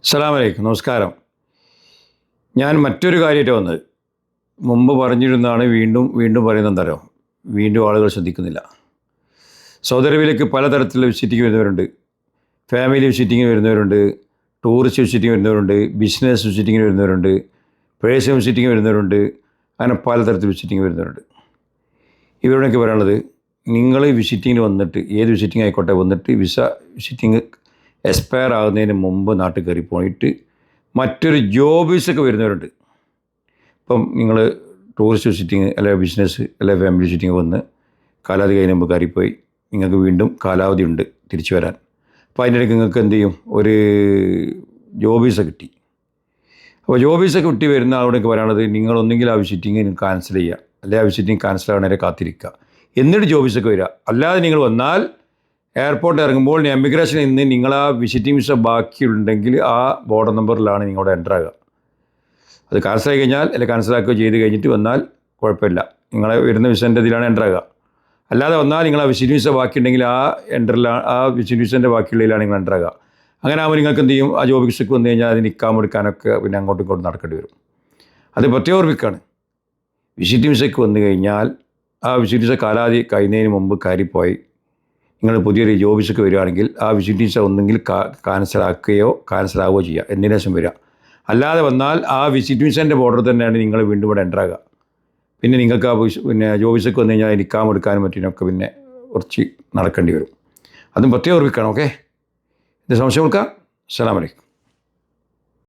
അസ്സലാമു അലൈക്കും, നമസ്കാരം. ഞാൻ മറ്റൊരു കാര്യമായിട്ട് വന്നത്. മുമ്പ് പറഞ്ഞിരുന്നതാണ്, വീണ്ടും വീണ്ടും പറയുന്നതല്ലോ, വീണ്ടും ആളുകൾ ശ്രദ്ധിക്കുന്നില്ല. സൗദി അറേബ്യയിലേക്ക് പലതരത്തിലുള്ള വിസിറ്റിംഗ് വരുന്നവരുണ്ട്. ഫാമിലി വിസിറ്റിംഗ് വരുന്നവരുണ്ട്, ടൂറിസ്റ്റ് വിസിറ്റിംഗ് വരുന്നവരുണ്ട്, ബിസിനസ് വിസിറ്റിംഗ് വരുന്നവരുണ്ട്, പേഴ്സണൽ വിസിറ്റിംഗ് വരുന്നവരുണ്ട്, അങ്ങനെ പലതരത്തിൽ വിസിറ്റിംഗ് വരുന്നവരുണ്ട്. ഇവരോടൊക്കെ പറയാനുള്ളത്, നിങ്ങൾ വിസിറ്റിങ്ങിന് വന്നിട്ട്, ഏത് വിസിറ്റിംഗ് ആയിക്കോട്ടെ, വന്നിട്ട് വിസിറ്റിംഗ് എക്സ്പയർ ആകുന്നതിന് മുമ്പ് നാട്ടിൽ കയറി പോയിട്ട് മറ്റൊരു ജോബ് വിസയൊക്കെ വരുന്നവരുണ്ട്. ഇപ്പം നിങ്ങൾ ടൂറിസ്റ്റ് വിസിറ്റിംഗ് അല്ലെങ്കിൽ ബിസിനസ് അല്ലെങ്കിൽ ഫാമിലി വിസിറ്റിംഗ് വന്ന് കാലാവധി കഴിഞ്ഞ മുമ്പ് കയറിപ്പോയി, നിങ്ങൾക്ക് വീണ്ടും കാലാവധി ഉണ്ട് തിരിച്ചു വരാൻ. അപ്പോൾ അതിൻ്റെ ഇടയ്ക്ക് നിങ്ങൾക്ക് എന്ത് ചെയ്യും, ഒരു ജോബ് വിസ കിട്ടി. അപ്പോൾ ജോബ് വിസ കിട്ടി വരുന്ന ആളോടൊക്കെ പറയാനുള്ളത്, നിങ്ങളൊന്നെങ്കിൽ ആ വിസിറ്റിംഗ് ക്യാൻസൽ ചെയ്യുക, അല്ലെങ്കിൽ ആ വിസിറ്റിംഗ് ക്യാൻസൽ ആവണവരെ കാത്തിരിക്കുക, എന്നിട്ട് ജോബ് വിസയൊക്കെ വരിക. അല്ലാതെ നിങ്ങൾ വന്നാൽ എയർപോർട്ട് ഇറങ്ങുമ്പോൾ എമിഗ്രേഷനിൽ നിന്ന് നിങ്ങൾ ആ വിസിറ്റിംഗ് വിസ ബാക്കിയുണ്ടെങ്കിൽ ആ ബോർഡർ നമ്പറിലാണ് നിങ്ങളുടെ എൻ്റർ ആകുക. അത് ക്യാൻസലായി കഴിഞ്ഞാൽ അല്ലെങ്കിൽ ക്യാൻസലാക്കുകയോ ചെയ്ത് കഴിഞ്ഞിട്ട് വന്നാൽ കുഴപ്പമില്ല, നിങ്ങളെ വരുന്ന വിസൻ്റെ ഇതിലാണ് എൻ്റർ ആകുക. അല്ലാതെ വന്നാൽ നിങ്ങൾ ആ വിസിറ്റിംഗ് വിസ ബാക്കിയുണ്ടെങ്കിൽ ആ എൻ്ററിലാണ്, ആ വിസിറ്റിംഗ് വിസൻ്റെ ബാക്കിയുള്ളതിലാണ് നിങ്ങൾ എൻ്റർ ആകുക. അങ്ങനെ ആകുമ്പോൾ നിങ്ങൾക്ക് എന്ത് ചെയ്യും, ആ ജോബ് വിസയ്ക്ക് വന്നു കഴിഞ്ഞാൽ അതിന് നിൽക്കാൻ എടുക്കാനൊക്കെ പിന്നെ അങ്ങോട്ടും ഇങ്ങോട്ടും നടക്കേണ്ടി വരും. അത് പ്രത്യേക ഓർമ്മിക്കാണ്. വിസിറ്റിംഗ് വിസയ്ക്ക് വന്നു കഴിഞ്ഞാൽ ആ വിസിറ്റിംഗ് വിസ കാലാവധി കഴിയുന്നതിന് മുമ്പ് കയറിപ്പോയി നിങ്ങൾ പുതിയൊരു ജോബ് വിസയ്ക്ക് വരികയാണെങ്കിൽ ആ വിസിറ്റിംഗ് വിസ ഒന്നെങ്കിൽ ക്യാൻസലാക്കുകയോ ക്യാൻസലാവുകയോ ചെയ്യുക, എന്നതിന് ശേഷം വരിക. അല്ലാതെ വന്നാൽ ആ വിസിറ്റിംഗ് വിസേൻ്റെ ബോർഡർ തന്നെയാണ് നിങ്ങൾ വീണ്ടും ഇവിടെ എൻ്റർ ആകുക. പിന്നെ നിങ്ങൾക്ക് ആ പിന്നെ ജോബ് വിസയ്ക്ക് വന്നു കഴിഞ്ഞാൽ നിൽക്കാൻ എടുക്കാനും പറ്റിനൊക്കെ പിന്നെ കുറച്ച് നടക്കേണ്ടി വരും. അതും പ്രത്യേകം ഓർമ്മിക്കണം. ഓക്കെ, ഇത് സംശയം കൊടുക്കാം. അസ്സലാമു അലൈക്കും.